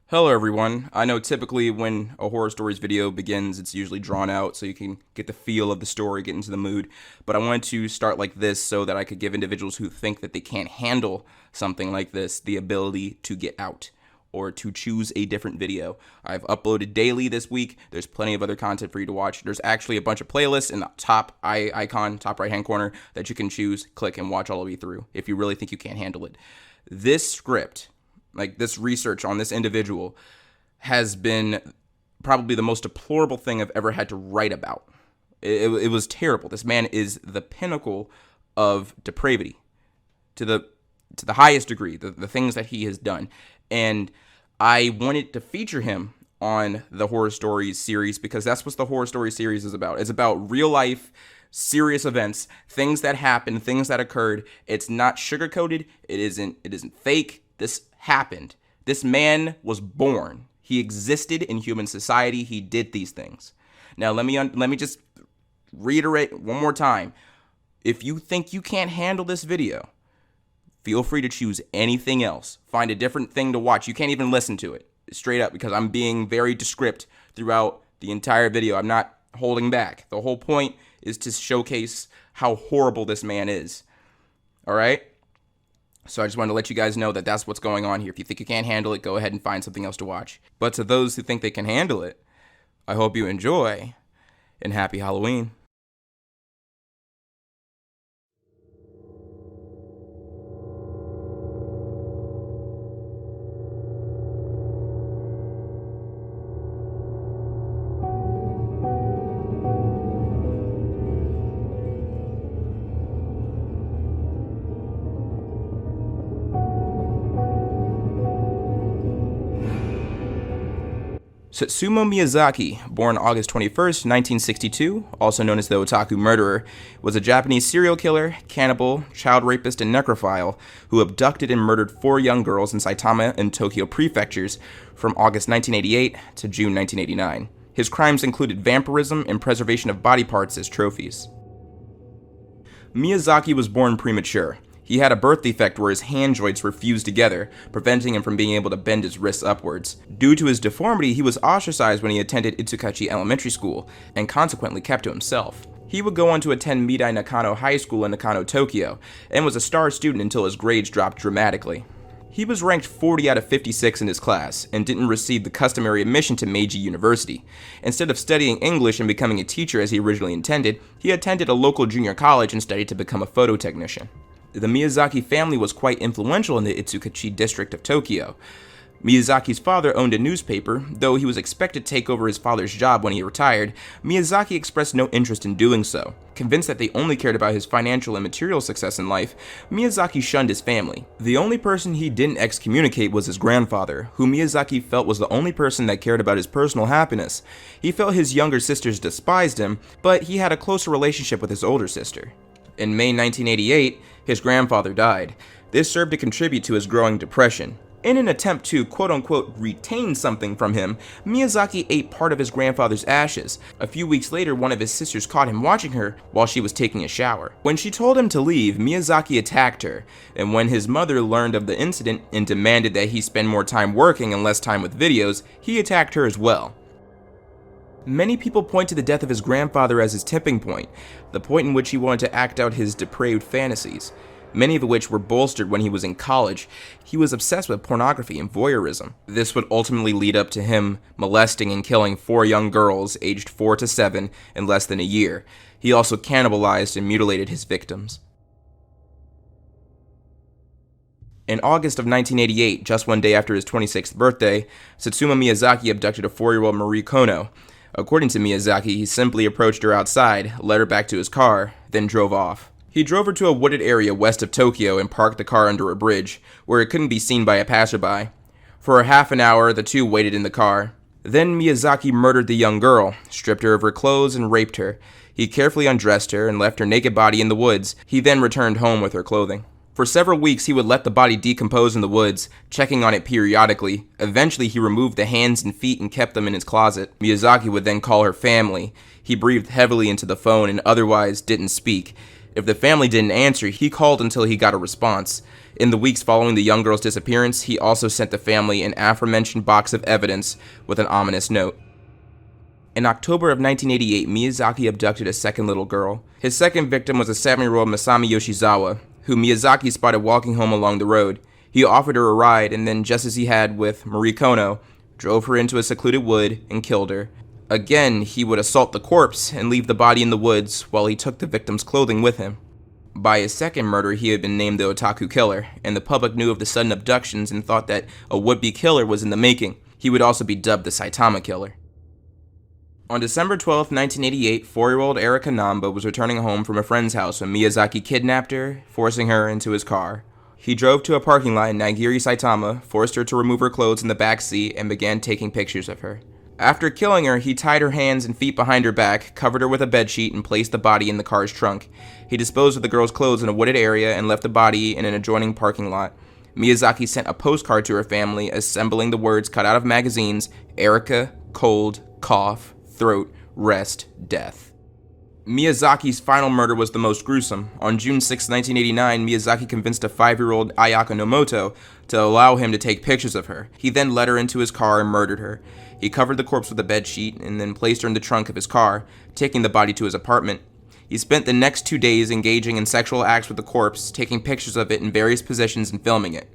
Hello everyone. I know typically when a horror stories video begins, it's usually drawn out so you can get the feel of the story, get into the mood. But I wanted to start like this so that I could give individuals who think that they can't handle something like this the ability to get out or to choose a different video. I've uploaded daily this week. There's plenty of other content for you to watch. There's actually a bunch of playlists in the top icon, top right hand corner that you can choose, click, and watch all the way through if you really think you can't handle it. This script, like this research on this individual, has been probably the most deplorable thing I've ever had to write about. It was terrible. This man is the pinnacle of depravity to the highest degree, the things that he has done. And I wanted to feature him on the Horror Stories series because that's what the Horror Stories series is about. It's about real life, serious events, things that happened, things that occurred. It's not sugar-coated. It isn't fake. This happened. This man was born. He existed in human society. He did these things. Now, let me just reiterate one more time. If you think you can't handle this video, feel free to choose anything else. Find a different thing to watch. You can't even listen to it, straight up, because I'm being very descriptive throughout the entire video. I'm not holding back. The whole point is to showcase how horrible this man is. All right? So I just wanted to let you guys know that that's what's going on here. If you think you can't handle it, go ahead and find something else to watch. But to those who think they can handle it, I hope you enjoy, and happy Halloween. Satsumo Miyazaki, born August 21st, 1962, also known as the Otaku Murderer, was a Japanese serial killer, cannibal, child rapist, and necrophile who abducted and murdered 4 young girls in Saitama and Tokyo prefectures from August 1988 to June 1989. His crimes included vampirism and preservation of body parts as trophies. Miyazaki was born premature. He had a birth defect where his hand joints were fused together, preventing him from being able to bend his wrists upwards. Due to his deformity, he was ostracized when he attended Itsukachi Elementary School, and consequently kept to himself. He would go on to attend Midai Nakano High School in Nakano, Tokyo, and was a star student until his grades dropped dramatically. He was ranked 40 out of 56 in his class, and didn't receive the customary admission to Meiji University. Instead of studying English and becoming a teacher as he originally intended, he attended a local junior college and studied to become a photo technician. The Miyazaki family was quite influential in the Itsukachi district of Tokyo. Miyazaki's father owned a newspaper. Though he was expected to take over his father's job when he retired, Miyazaki expressed no interest in doing so. Convinced that they only cared about his financial and material success in life, Miyazaki shunned his family. The only person he didn't excommunicate was his grandfather, who Miyazaki felt was the only person that cared about his personal happiness. He felt his younger sisters despised him, but he had a closer relationship with his older sister. In May 1988, his grandfather died. This served to contribute to his growing depression. In an attempt to quote-unquote retain something from him, Miyazaki ate part of his grandfather's ashes. A few weeks later, one of his sisters caught him watching her while she was taking a shower. When she told him to leave, Miyazaki attacked her, and when his mother learned of the incident and demanded that he spend more time working and less time with videos, he attacked her as well. Many people point to the death of his grandfather as his tipping point, the point in which he wanted to act out his depraved fantasies, many of which were bolstered when he was in college. He was obsessed with pornography and voyeurism. This would ultimately lead up to him molesting and killing 4 young girls aged 4 to 7 in less than a year. He also cannibalized and mutilated his victims. In August of 1988, just one day after his 26th birthday, Satsuma Miyazaki abducted a 4-year-old Marie Kono. According to Miyazaki, he simply approached her outside, led her back to his car, then drove off. He drove her to a wooded area west of Tokyo and parked the car under a bridge, where it couldn't be seen by a passerby. For half an hour, the two waited in the car. Then Miyazaki murdered the young girl, stripped her of her clothes, and raped her. He carefully undressed her and left her naked body in the woods. He then returned home with her clothing. For several weeks, he would let the body decompose in the woods, checking on it periodically. Eventually, he removed the hands and feet and kept them in his closet. Miyazaki would then call her family. He breathed heavily into the phone and otherwise didn't speak. If the family didn't answer, he called until he got a response. In the weeks following the young girl's disappearance, he also sent the family an aforementioned box of evidence with an ominous note. In October of 1988, Miyazaki abducted a second little girl. His second victim was a 7-year-old Masami Yoshizawa, who Miyazaki spotted walking home along the road. He offered her a ride, and then, just as he had with Marie Kono, drove her into a secluded wood and killed her. Again, he would assault the corpse and leave the body in the woods while he took the victim's clothing with him. By his second murder, he had been named the Otaku Killer, and the public knew of the sudden abductions and thought that a would-be killer was in the making. He would also be dubbed the Saitama Killer. On December 12, 1988, 4-year-old Erika Namba was returning home from a friend's house when Miyazaki kidnapped her, forcing her into his car. He drove to a parking lot in Nagiri, Saitama, forced her to remove her clothes in the back seat, and began taking pictures of her. After killing her, he tied her hands and feet behind her back, covered her with a bedsheet, and placed the body in the car's trunk. He disposed of the girl's clothes in a wooded area and left the body in an adjoining parking lot. Miyazaki sent a postcard to her family, assembling the words cut out of magazines: Erika, cold, cough, throat, rest, death. Miyazaki's final murder was the most gruesome. On June 6, 1989, Miyazaki convinced a 5-year-old Ayaka Nomoto to allow him to take pictures of her. He then led her into his car and murdered her. He covered the corpse with a bedsheet and then placed her in the trunk of his car, taking the body to his apartment. He spent the next 2 days engaging in sexual acts with the corpse, taking pictures of it in various positions and filming it.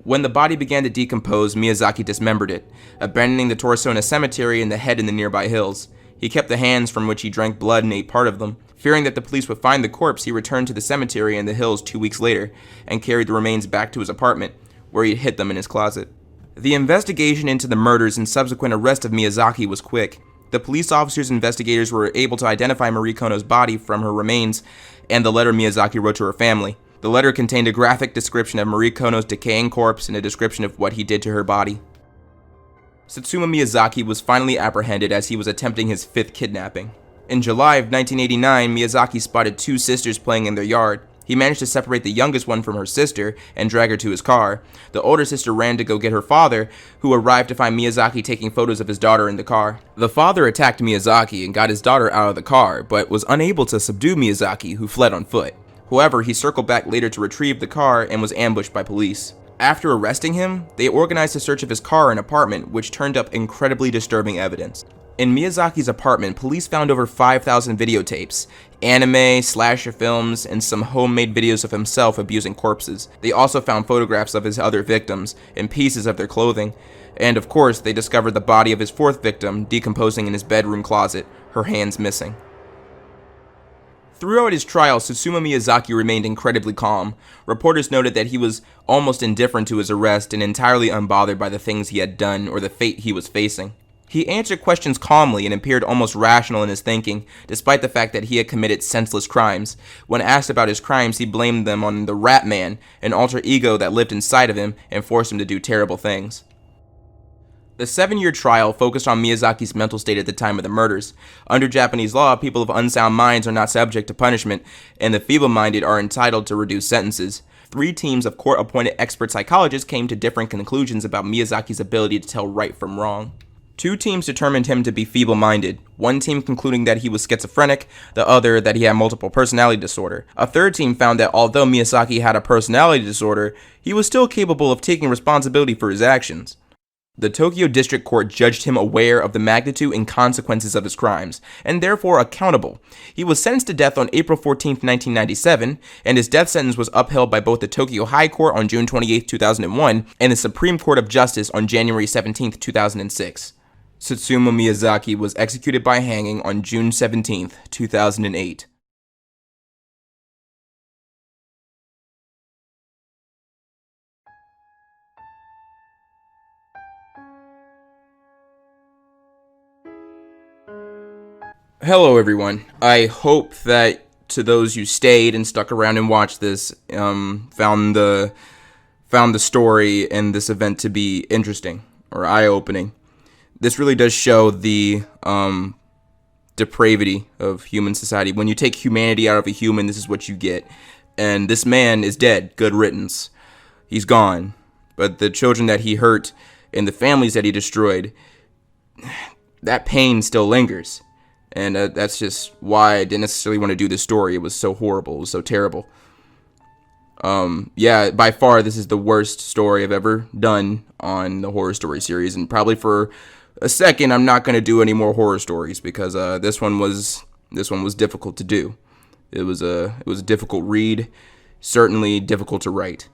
When the body began to decompose, Miyazaki dismembered it, abandoning the torso in a cemetery and the head in the nearby hills. He kept the hands, from which he drank blood and ate part of them. Fearing that the police would find the corpse, he returned to the cemetery in the hills 2 weeks later and carried the remains back to his apartment, where he had hid them in his closet. The investigation into the murders and subsequent arrest of Miyazaki was quick. The police officers and investigators were able to identify Marie Kono's body from her remains and the letter Miyazaki wrote to her family. The letter contained a graphic description of Marie Kono's decaying corpse and a description of what he did to her body. Satsuma Miyazaki was finally apprehended as he was attempting his 5th kidnapping. In July of 1989, Miyazaki spotted 2 sisters playing in their yard. He managed to separate the youngest one from her sister and drag her to his car. The older sister ran to go get her father, who arrived to find Miyazaki taking photos of his daughter in the car. The father attacked Miyazaki and got his daughter out of the car, but was unable to subdue Miyazaki, who fled on foot. However, he circled back later to retrieve the car and was ambushed by police. After arresting him, they organized a search of his car and apartment, which turned up incredibly disturbing evidence. In Miyazaki's apartment, police found over 5,000 videotapes, anime, slasher films, and some homemade videos of himself abusing corpses. They also found photographs of his other victims and pieces of their clothing. And of course, they discovered the body of his 4th victim decomposing in his bedroom closet, her hands missing. Throughout his trial, Susumu Miyazaki remained incredibly calm. Reporters noted that he was almost indifferent to his arrest and entirely unbothered by the things he had done or the fate he was facing. He answered questions calmly and appeared almost rational in his thinking, despite the fact that he had committed senseless crimes. When asked about his crimes, he blamed them on the Rat Man, an alter ego that lived inside of him and forced him to do terrible things. The 7-year trial focused on Miyazaki's mental state at the time of the murders. Under Japanese law, people of unsound minds are not subject to punishment, and the feeble-minded are entitled to reduced sentences. 3 teams of court-appointed expert psychologists came to different conclusions about Miyazaki's ability to tell right from wrong. 2 teams determined him to be feeble-minded, one team concluding that he was schizophrenic, the other that he had multiple personality disorder. A 3rd team found that although Miyazaki had a personality disorder, he was still capable of taking responsibility for his actions. The Tokyo District Court judged him aware of the magnitude and consequences of his crimes, and therefore accountable. He was sentenced to death on April 14, 1997, and his death sentence was upheld by both the Tokyo High Court on June 28, 2001, and the Supreme Court of Justice on January 17, 2006. Satsuma Miyazaki was executed by hanging on June 17, 2008. Hello everyone. I hope that to those who stayed and stuck around and watched this, found the story and this event to be interesting or eye-opening. This really does show the depravity of human society. When you take humanity out of a human, this is what you get. And this man is dead. Good riddance. He's gone. But the children that he hurt and the families that he destroyed, that pain still lingers. And that's just why I didn't necessarily want to do this story. It was so horrible. It was so terrible. Yeah, by far, this is the worst story I've ever done on the horror story series. And probably for a second, I'm not going to do any more horror stories because this one was difficult to do. It was a difficult read, certainly difficult to write.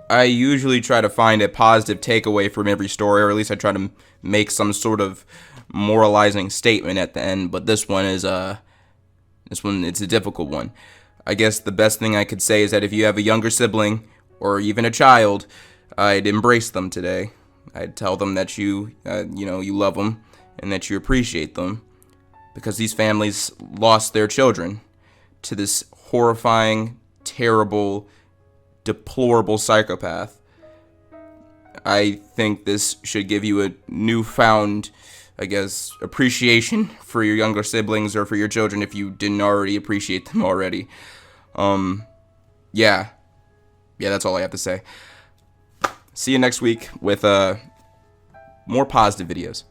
I usually try to find a positive takeaway from every story, or at least I try to make some sort of moralizing statement at the end. But this one it's a difficult one. I guess the best thing I could say is that if you have a younger sibling or even a child, I'd embrace them today. I'd tell them that you love them and that you appreciate them, because these families lost their children to this horrifying, terrible, deplorable psychopath. I think this should give you a newfound, I guess, appreciation for your younger siblings or for your children if you didn't already appreciate them already. Yeah, that's all I have to say. See you next week with more positive videos.